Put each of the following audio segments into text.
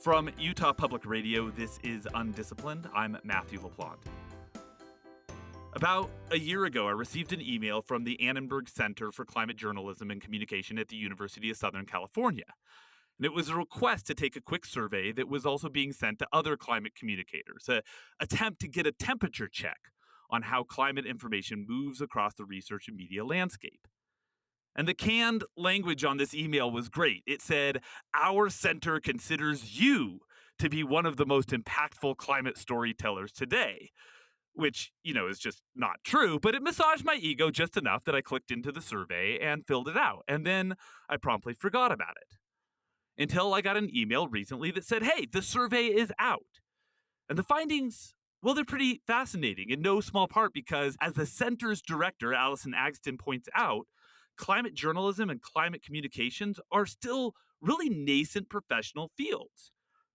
From Utah Public Radio, this is UnDisciplined. I'm Matthew LaPlante. About a year ago, I received an email from the Annenberg Center for Climate Journalism and Communication at the University of Southern California. And it was a request to take a quick survey that was also being sent to other climate communicators, an attempt to get a temperature check on how climate information moves across the research and media landscape. And the canned language on this email was great. It said, "Our center considers you to be one of the most impactful climate storytellers today," which, is just not true, but it massaged my ego just enough that I clicked into the survey and filled it out. And then I promptly forgot about it until I got an email recently that said, "Hey, the survey is out." And the findings, well, they're pretty fascinating in no small part because, as the center's director, Allison Agsten, points out, climate journalism and climate communications are still really nascent professional fields.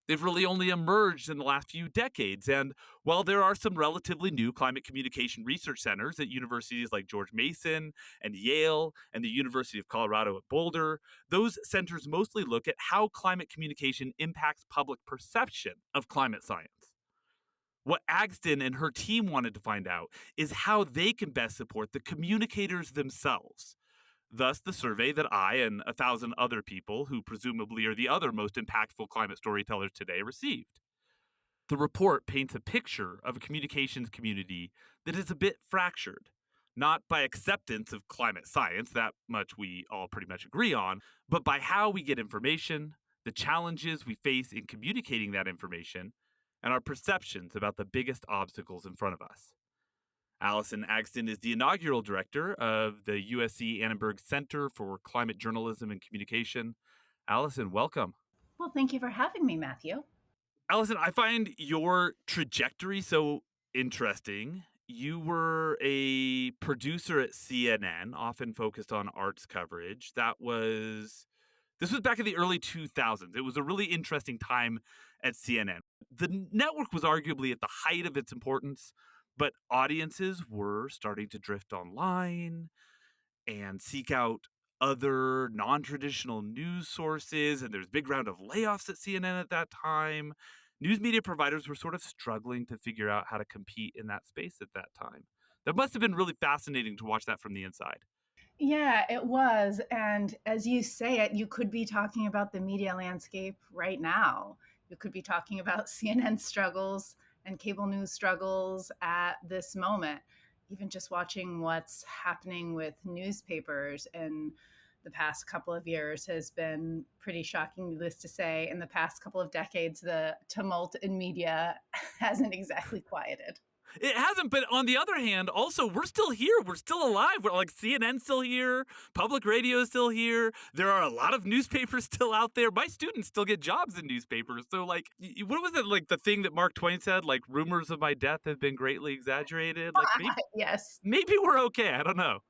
They've really only emerged in the last few decades. And while there are some relatively new climate communication research centers at universities like George Mason and Yale and the University of Colorado at Boulder, those centers mostly look at how climate communication impacts public perception of climate science. What Agsten and her team wanted to find out is how they can best support the communicators themselves. Thus, the survey that I and 1,000 other people, who presumably are the other most impactful climate storytellers today, received. The report paints a picture of a communications community that is a bit fractured, not by acceptance of climate science, that much we all pretty much agree on, but by how we get information, the challenges we face in communicating that information, and our perceptions about the biggest obstacles in front of us. Allison Agsten is the inaugural director of the USC Annenberg Center for Climate Journalism and Communication. Allison, welcome. Well, thank you for having me, Matthew. Allison, I find your trajectory so interesting. You were a producer at CNN, often focused on arts coverage. This was back in the early 2000s. It was a really interesting time at CNN. The network was arguably at the height of its importance, but audiences were starting to drift online and seek out other non-traditional news sources. And there's a big round of layoffs at CNN at that time. News media providers were sort of struggling to figure out how to compete in that space at that time. That must have been really fascinating to watch that from the inside. Yeah, it was. And as you say it, you could be talking about the media landscape right now. You could be talking about CNN struggles and cable news struggles at this moment. Even just watching what's happening with newspapers in the past couple of years has been pretty shocking, needless to say. In the past couple of decades, the tumult in media hasn't exactly quieted. It hasn't, but on the other hand, also, we're still here. We're still alive. We're like CNN's still here. Public radio is still here. There are a lot of newspapers still out there. My students still get jobs in newspapers. So, what was it, like the thing that Mark Twain said? Like, rumors of my death have been greatly exaggerated. Like, Yes. Maybe we're okay. I don't know.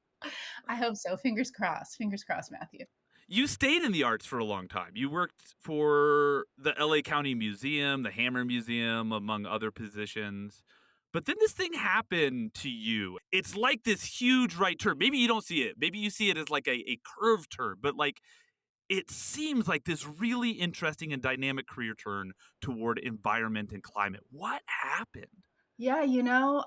I hope so. Fingers crossed. Fingers crossed, Matthew. You stayed in the arts for a long time. You worked for the LA County Museum, the Hammer Museum, among other positions. But then this thing happened to you. It's like this huge right turn. Maybe you don't see it. Maybe you see it as like a curved turn. But it seems like this really interesting and dynamic career turn toward environment and climate. What happened? Yeah,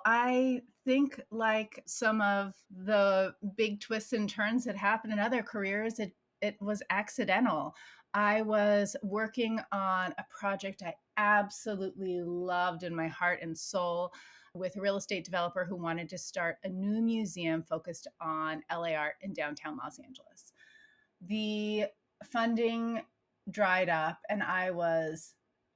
I think like some of the big twists and turns that happen in other careers, it was accidental. I was working on a project I absolutely loved in my heart and soul with a real estate developer who wanted to start a new museum focused on LA art in downtown Los Angeles. The funding dried up, and I was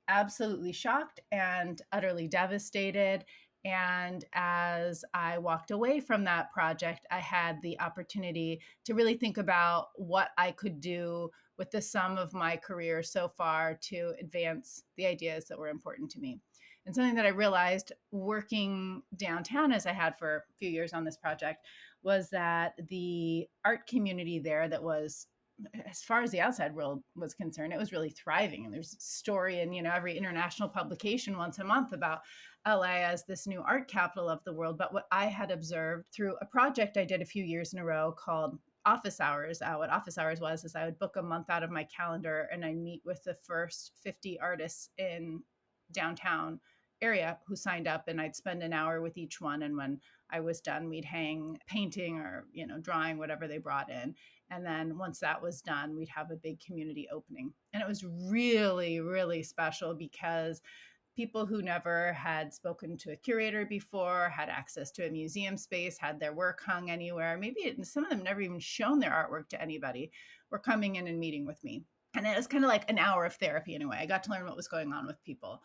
absolutely shocked and utterly devastated. And as I walked away from that project, I had the opportunity to really think about what I could do with the sum of my career so far to advance the ideas that were important to me. And something that I realized working downtown, as I had for a few years on this project, was that the art community there that was, as far as the outside world was concerned, it was really thriving. And there's a story in, every international publication once a month about LA as this new art capital of the world. But what I had observed through a project I did a few years in a row called office hours. What office hours was is I would book a month out of my calendar and I'd meet with the first 50 artists in downtown area who signed up, and I'd spend an hour with each one. And when I was done, we'd hang painting or, drawing, whatever they brought in. And then once that was done, we'd have a big community opening. And it was really, really special because people who never had spoken to a curator before, had access to a museum space, had their work hung anywhere. Maybe some of them never even shown their artwork to anybody, were coming in and meeting with me. And it was kind of like an hour of therapy in a way. I got to learn what was going on with people.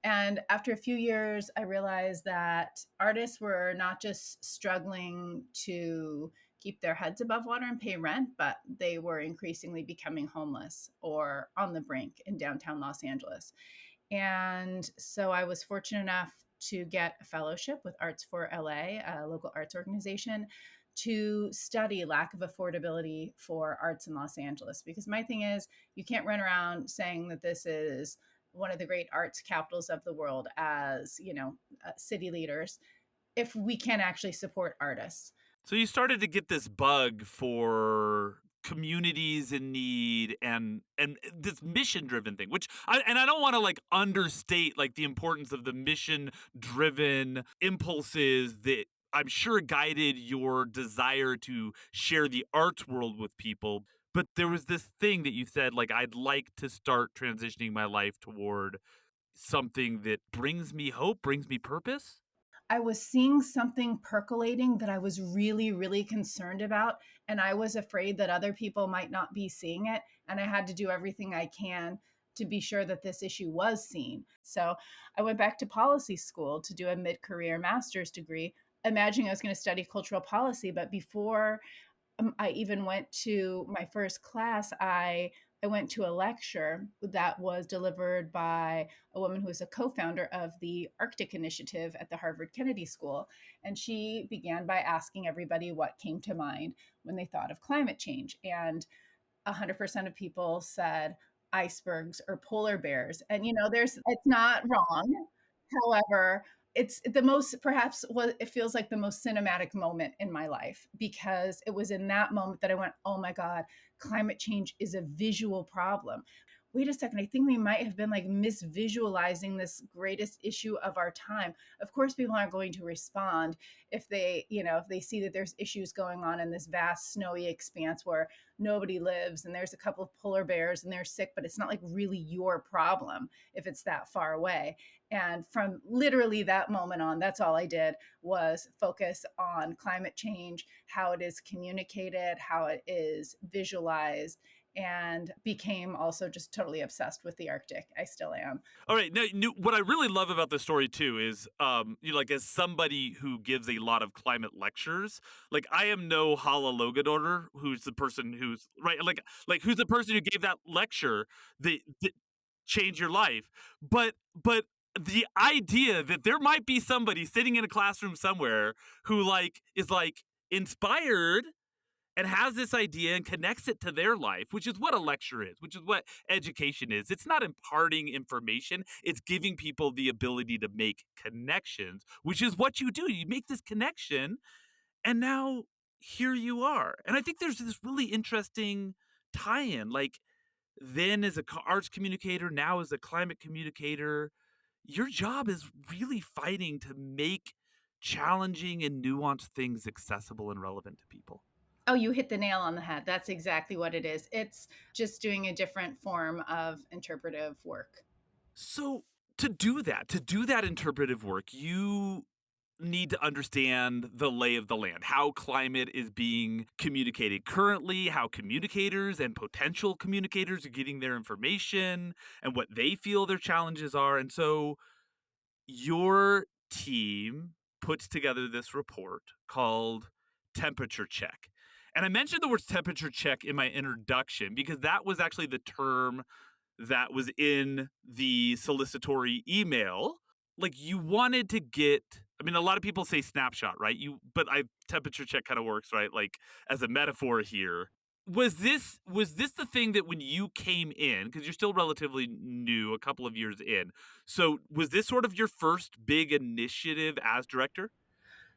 And after a few years, I realized that artists were not just struggling to keep their heads above water and pay rent, but they were increasingly becoming homeless or on the brink in downtown Los Angeles. And so I was fortunate enough to get a fellowship with Arts for LA, a local arts organization, to study lack of affordability for arts in Los Angeles. Because my thing is, you can't run around saying that this is one of the great arts capitals of the world as, city leaders, if we can't actually support artists. So you started to get this bug for communities in need and this mission driven thing, which I don't want to like understate like the importance of the mission driven impulses that I'm sure guided your desire to share the arts world with people. But there was this thing that you said, like, I'd like to start transitioning my life toward something that brings me hope, brings me purpose. I was seeing something percolating that I was really, really concerned about. And I was afraid that other people might not be seeing it. And I had to do everything I can to be sure that this issue was seen. So I went back to policy school to do a mid career master's degree, imagining I was going to study cultural policy. But before I even went to my first class, I went to a lecture that was delivered by a woman who is a co-founder of the Arctic Initiative at the Harvard Kennedy School. And she began by asking everybody what came to mind when they thought of climate change. And 100% of people said icebergs or polar bears. And it's not wrong. However, it's the most, perhaps what it feels like the most cinematic moment in my life, because it was in that moment that I went, oh my God, climate change is a visual problem. Wait a second, I think we might have been like misvisualizing this greatest issue of our time. Of course, people aren't going to respond if they see that there's issues going on in this vast snowy expanse where nobody lives and there's a couple of polar bears and they're sick, but it's not like really your problem if it's that far away. And from literally that moment on, that's all I did was focus on climate change, how it is communicated, how it is visualized, and became also just totally obsessed with the Arctic. I still am. All right. Now, what I really love about the story too is, like as somebody who gives a lot of climate lectures, like I am no Hallelujah, who's the person who's right, like who's the person who gave that lecture that changed your life, but the idea that there might be somebody sitting in a classroom somewhere who like is like inspired and has this idea and connects it to their life, which is what a lecture is, which is what education is. It's not imparting information, it's giving people the ability to make connections, which is what you do. You make this connection, and now here you are. And I think there's this really interesting tie in. Like, then as a arts communicator, now as a climate communicator, your job is really fighting to make challenging and nuanced things accessible and relevant to people. Oh, you hit the nail on the head. That's exactly what it is. It's just doing a different form of interpretive work. So to do that interpretive work, you need to understand the lay of the land, how climate is being communicated currently, how communicators and potential communicators are getting their information and what they feel their challenges are. And so your team puts together this report called Temperature Check. And I mentioned the word temperature check in my introduction because that was actually the term that was in the solicitory email. Like you wanted to get, I mean, a lot of people say snapshot, right? But I temperature check kind of works, right? Like as a metaphor here. Was this the thing that when you came in, because you're still relatively new, a couple of years in, so was this sort of your first big initiative as director?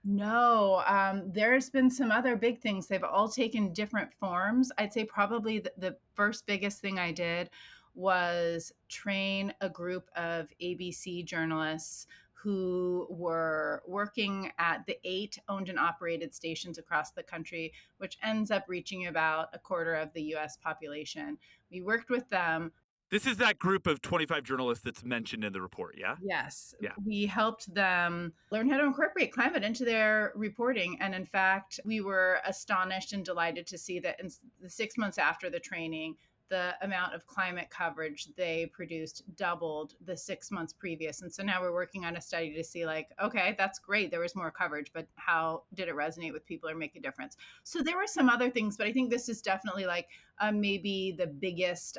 No, there's been some other big things. They've all taken different forms. I'd say probably the first biggest thing I did was train a group of ABC journalists who were working at the 8 owned and operated stations across the country, which ends up reaching about a quarter of the US population. We worked with them. This is that group of 25 journalists that's mentioned in the report, yeah? Yes, Yeah. we helped them learn how to incorporate climate into their reporting. And in fact, we were astonished and delighted to see that in the 6 months after the training, the amount of climate coverage they produced doubled the 6 months previous. And so now we're working on a study to see, like, okay, that's great. There was more coverage, but how did it resonate with people or make a difference? So there were some other things, but I think this is definitely like maybe the biggest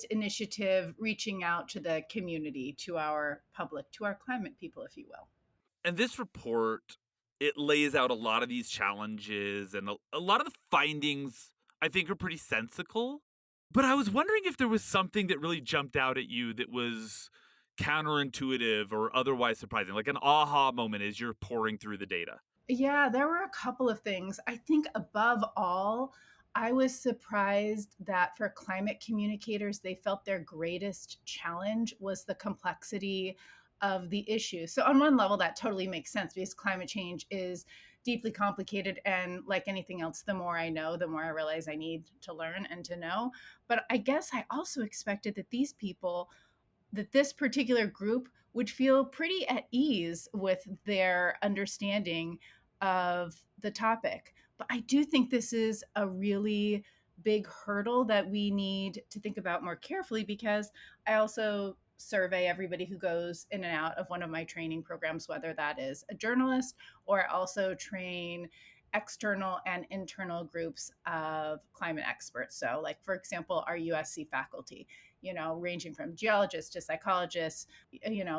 initiative reaching out to the community, to our public, to our climate people, if you will. And this report, it lays out a lot of these challenges and a lot of the findings I think are pretty sensical. But I was wondering if there was something that really jumped out at you that was counterintuitive or otherwise surprising, like an aha moment as you're pouring through the data. Yeah, there were a couple of things. I think above all, I was surprised that for climate communicators, they felt their greatest challenge was the complexity of the issue. So, on one level, that totally makes sense because climate change is deeply complicated. And like anything else, the more I know, the more I realize I need to learn and to know. But I guess I also expected that this particular group would feel pretty at ease with their understanding of the topic. But I do think this is a really big hurdle that we need to think about more carefully because I also survey everybody who goes in and out of one of my training programs, whether that is a journalist or I also train external and internal groups of climate experts. So, like, for example, our USC faculty, ranging from geologists to psychologists,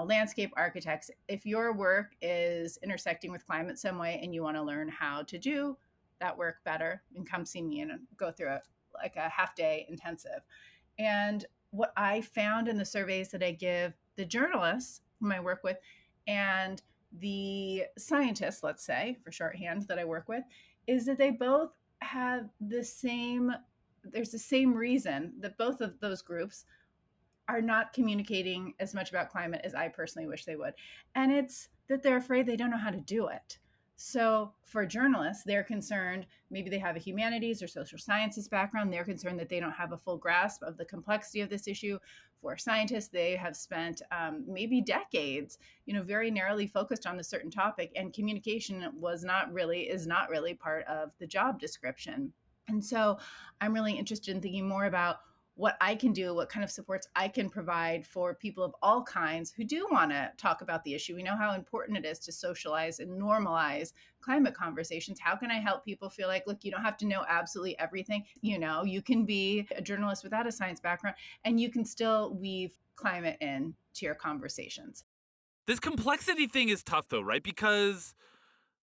landscape architects. If your work is intersecting with climate some way and you want to learn how to do that work better, then come see me and go through a half day intensive. And what I found in the surveys that I give the journalists whom I work with and the scientists, let's say for shorthand, that I work with, is that they both have there's the same reason that both of those groups are not communicating as much about climate as I personally wish they would. And it's that they're afraid they don't know how to do it. So for journalists, they're concerned maybe they have a humanities or social sciences background. They're concerned that they don't have a full grasp of the complexity of this issue. For scientists, they have spent maybe decades, very narrowly focused on a certain topic, and communication is not really part of the job description. And so I'm really interested in thinking more about what I can do, what kind of supports I can provide for people of all kinds who do want to talk about the issue. We know how important it is to socialize and normalize climate conversations. How can I help people feel like, look, you don't have to know absolutely everything. You can be a journalist without a science background and you can still weave climate in to your conversations. This complexity thing is tough though, right? Because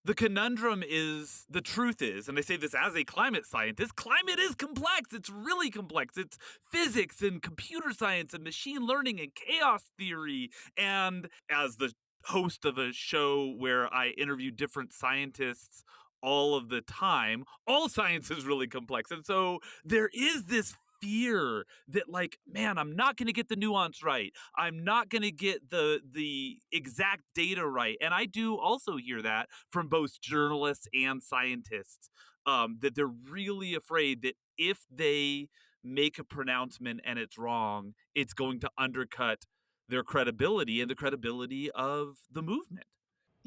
the conundrum is, the truth is, and I say this as a climate scientist, climate is complex. It's really complex. It's physics and computer science and machine learning and chaos theory. And as the host of a show where I interview different scientists all of the time, all science is really complex. And so there is this fear that, like, man, I'm not going to get the nuance right. I'm not going to get the exact data right. And I do also hear that from both journalists and scientists, that they're really afraid that if they make a pronouncement and it's wrong, it's going to undercut their credibility and the credibility of the movement.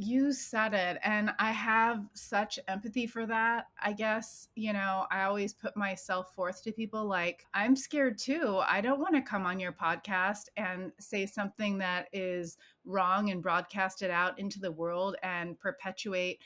You said it. And I have such empathy for that. I guess, I always put myself forth to people like, I'm scared too. I don't want to come on your podcast and say something that is wrong and broadcast it out into the world and perpetuate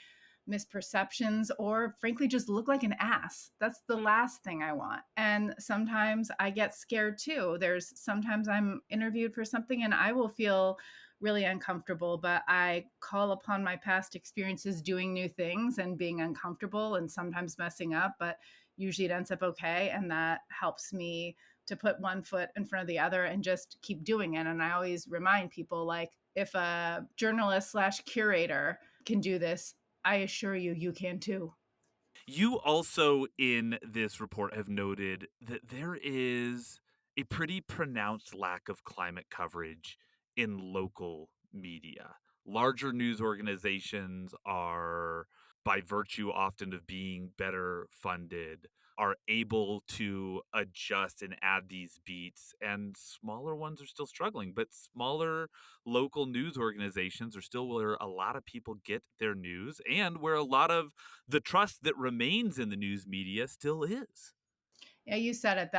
misperceptions or frankly just look like an ass. That's the last thing I want. And sometimes I get scared too. There's sometimes I'm interviewed for something and I will feel really uncomfortable, but I call upon my past experiences doing new things and being uncomfortable and sometimes messing up, but usually it ends up okay. And that helps me to put one foot in front of the other and just keep doing it. And I always remind people, like, if a journalist slash curator can do this, I assure you, you can too. You also, in this report, have noted that there is a pretty pronounced lack of climate coverage in local media. Larger news organizations are, by virtue often of being better funded, are able to adjust and add these beats, and smaller ones are still struggling. But smaller local news organizations are still where a lot of people get their news and where a lot of the trust that remains in the news media still is. Yeah, you said it.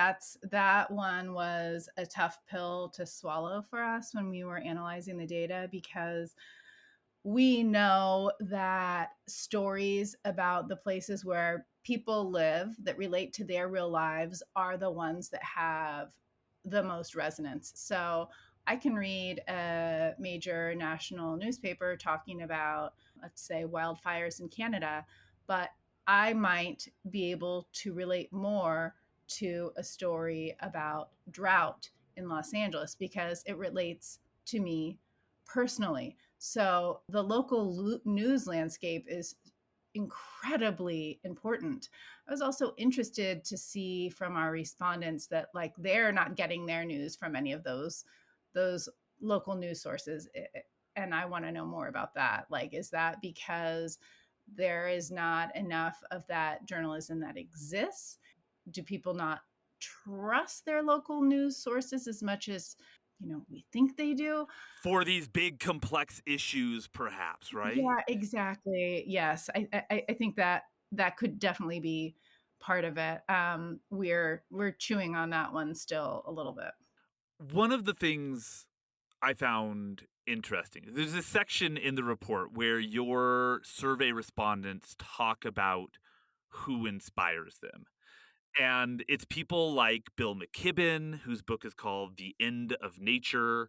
That one was a tough pill to swallow for us when we were analyzing the data because we know that stories about the places where people live that relate to their real lives are the ones that have the most resonance. So I can read a major national newspaper talking about, let's say, wildfires in Canada, but I might be able to relate more to a story about drought in Los Angeles because it relates to me personally. So the local news landscape is incredibly important. I was also interested to see from our respondents that like they're not getting their news from any of those local news sources. And I want to know more about that. Like, is that because there is not enough of that journalism that exists? Do people not trust their local news sources as much as we think they do? For these big complex issues, perhaps, right? Yeah, exactly. Yes, I think that that could definitely be part of it. We're chewing on that one still a little bit. One of the things I found interesting, there's a section in the report where your survey respondents talk about who inspires them. And it's people like Bill McKibben, whose book is called The End of Nature,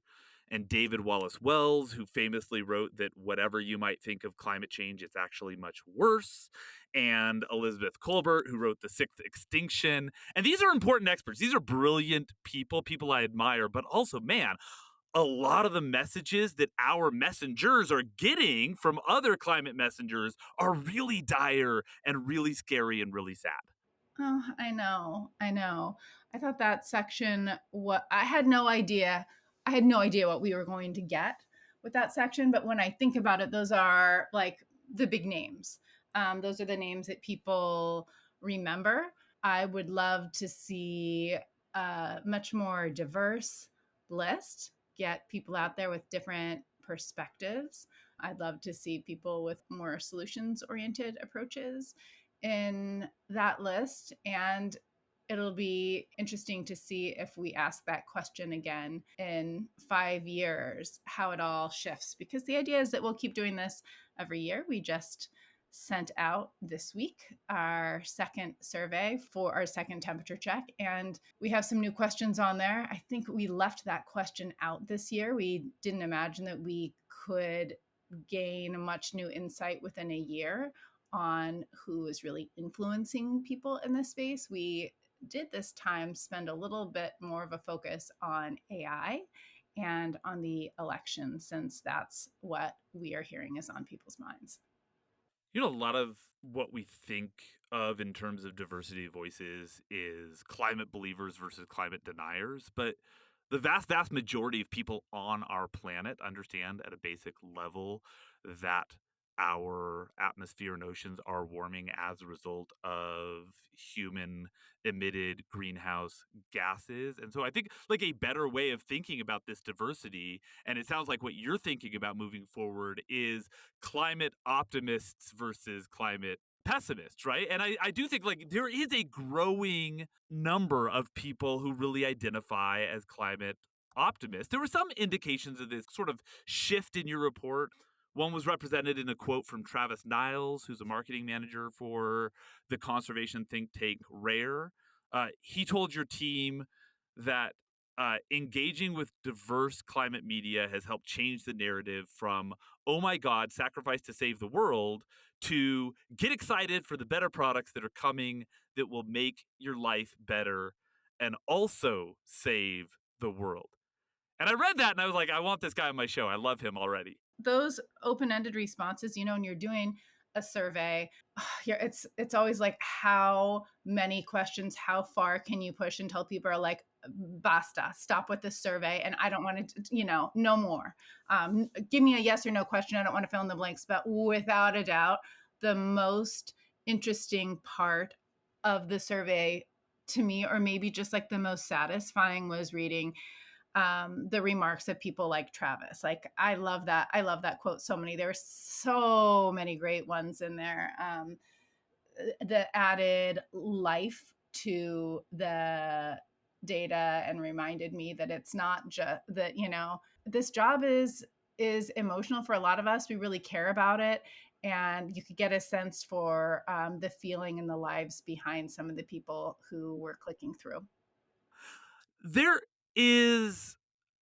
and David Wallace Wells, who famously wrote that whatever you might think of climate change, it's actually much worse, and Elizabeth Colbert, who wrote The Sixth Extinction. And these are important experts. These are brilliant people, people I admire, but also, man, a lot of the messages that our messengers are getting from other climate messengers are really dire and really scary and really sad. Oh, I know. I know. I thought that section, what I had no idea. I had no idea what we were going to get with that section. But when I think about it, those are like the big names. Those are the names that people remember. I would love to see a much more diverse list, get people out there with different perspectives. I'd love to see people with more solutions oriented approaches in that list. And it'll be interesting to see if we ask that question again in 5 years, how it all shifts. Because the idea is that we'll keep doing this every year. We just sent out this week our second survey for our second temperature check, and we have some new questions on there. I think we left that question out this year. We didn't imagine that we could gain much new insight within a year on who is really influencing people in this space. We did this time spend a little bit more of a focus on AI and on the election, since that's what we are hearing is on people's minds. You know, a lot of what we think of in terms of diversity of voices is climate believers versus climate deniers. But the vast, vast majority of people on our planet understand at a basic level that our atmosphere and oceans are warming as a result of human emitted greenhouse gases. And so I think like a better way of thinking about this diversity, and it sounds like what you're thinking about moving forward, is climate optimists versus climate pessimists, right? And I do think like there is a growing number of people who really identify as climate optimists. There were some indications of this sort of shift in your report. One was represented in a quote from Travis Niles, who's a marketing manager for the conservation think tank Rare. He told your team that engaging with diverse climate media has helped change the narrative from, oh my God, sacrifice to save the world, to get excited for the better products that are coming that will make your life better and also save the world. And I read that and I was like, I want this guy on my show. I love him already. those open-ended responses, when you're doing a survey, yeah, it's always like how many questions, how far can you push until people are like, basta, stop with this survey, and I don't want to, no more. Give me a yes or no question. I don't want to fill in the blanks. But without a doubt, the most interesting part of the survey to me, or maybe just like the most satisfying, was reading the remarks of people like Travis. Like, I love that. I love that quote so many. There were so many great ones in there that added life to the data and reminded me that it's not just that, this job is emotional for a lot of us. We really care about it. And you could get a sense for the feeling and the lives behind some of the people who were clicking through. There is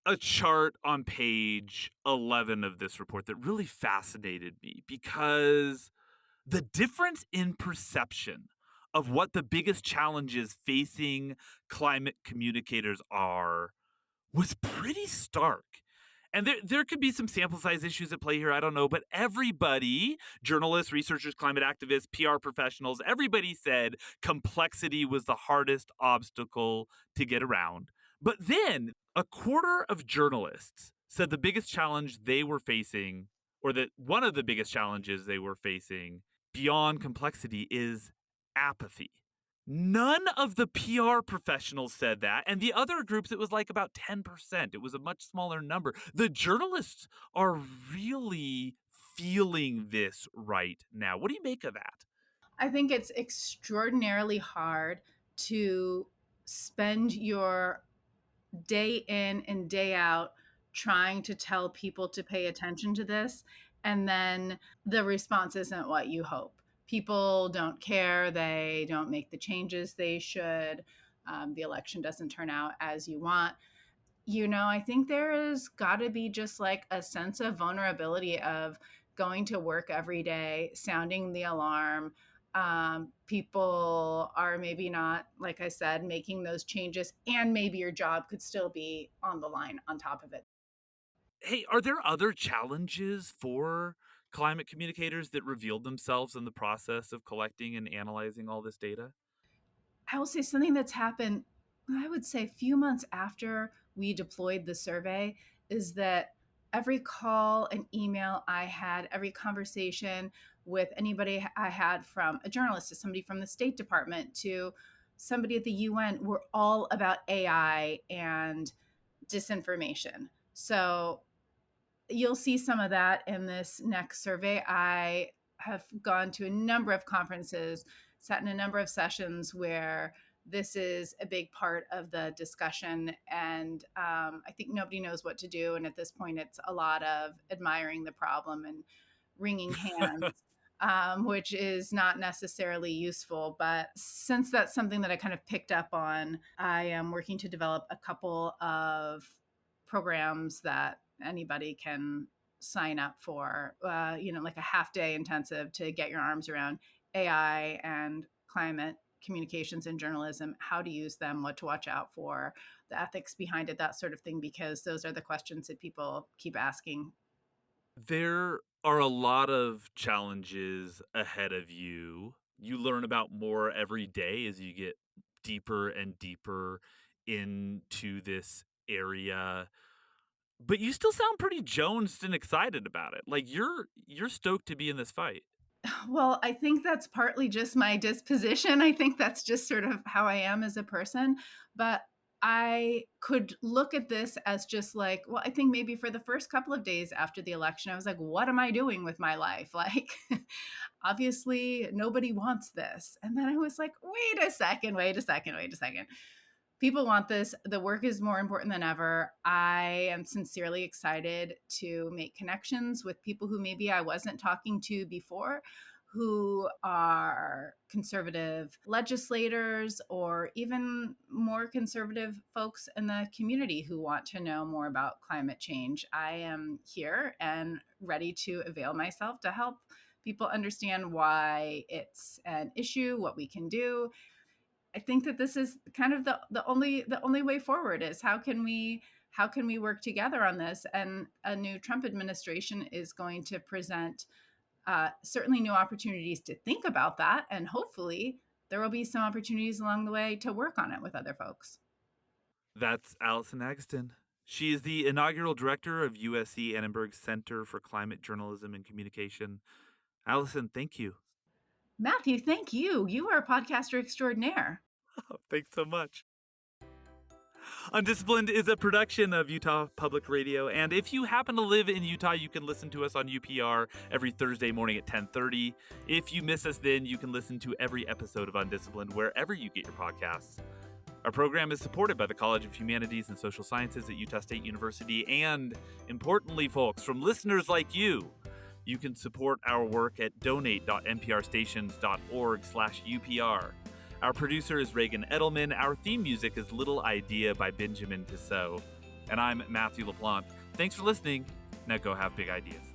a chart on page 11 of this report that really fascinated me because the difference in perception of what the biggest challenges facing climate communicators are was pretty stark. And there could be some sample size issues at play here. I don't know. But everybody, journalists, researchers, climate activists, PR professionals, everybody said complexity was the hardest obstacle to get around. But then a quarter of journalists said the biggest challenge they were facing, or that one of the biggest challenges they were facing beyond complexity, is apathy. None of the PR professionals said that. And the other groups, it was like about 10%. It was a much smaller number. The journalists are really feeling this right now. What do you make of that? I think it's extraordinarily hard to spend your day in and day out trying to tell people to pay attention to this, and then the response isn't what you hope. People don't care, they don't make the changes they should, the election doesn't turn out as you want. I think there has got to be just like a sense of vulnerability of going to work every day, sounding the alarm. People are maybe not, like I said, making those changes, and maybe your job could still be on the line on top of it. Hey, are there other challenges for climate communicators that revealed themselves in the process of collecting and analyzing all this data? I will say something that's happened, I would say a few months after we deployed the survey, is that every call and email I had, every conversation with anybody I had, from a journalist to somebody from the State Department to somebody at the UN, were all about AI and disinformation. So you'll see some of that in this next survey. I have gone to a number of conferences, sat in a number of sessions where this is a big part of the discussion. And I think nobody knows what to do. And at this point, it's a lot of admiring the problem and wringing hands. Which is not necessarily useful. But since that's something that I kind of picked up on, I am working to develop a couple of programs that anybody can sign up for, like a half day intensive to get your arms around AI and climate communications and journalism, how to use them, what to watch out for, the ethics behind it, that sort of thing, because those are the questions that people keep asking. There are a lot of challenges ahead of you. You learn about more every day as you get deeper and deeper into this area. But you still sound pretty jonesed and excited about it. Like you're stoked to be in this fight. Well, I think that's partly just my disposition. I think that's just sort of how I am as a person. But I could look at this as just like, well, I think maybe for the first couple of days after the election, I was like, what am I doing with my life? Like, obviously, nobody wants this. And then I was like, wait a second, wait a second, wait a second. People want this. The work is more important than ever. I am sincerely excited to make connections with people who maybe I wasn't talking to before, who are conservative legislators or even more conservative folks in the community who want to know more about climate change. I am here and ready to avail myself to help people understand why it's an issue, what we can do. I think that this is kind of the only way forward, is how can we how can we work together on this? And a new Trump administration is going to present certainly new opportunities to think about that. And hopefully there will be some opportunities along the way to work on it with other folks. That's Allison Agsten. She is the inaugural director of USC Annenberg Center for Climate Journalism and Communication. Allison, thank you. Matthew, thank you. You are a podcaster extraordinaire. Oh, thanks so much. UnDisciplined is a production of Utah Public Radio, and if you happen to live in Utah, you can listen to us on UPR every Thursday morning at 10:30. If you miss us then, you can listen to every episode of UnDisciplined wherever you get your podcasts. Our program is supported by the College of Humanities and Social Sciences at Utah State University, and importantly, folks, from listeners like you. You can support our work at donate.nprstations.org/UPR. Our producer is Reagan Edelman. Our theme music is Little Idea by Benjamin Tissot. And I'm Matthew LaPlante. Thanks for listening. Now go have big ideas.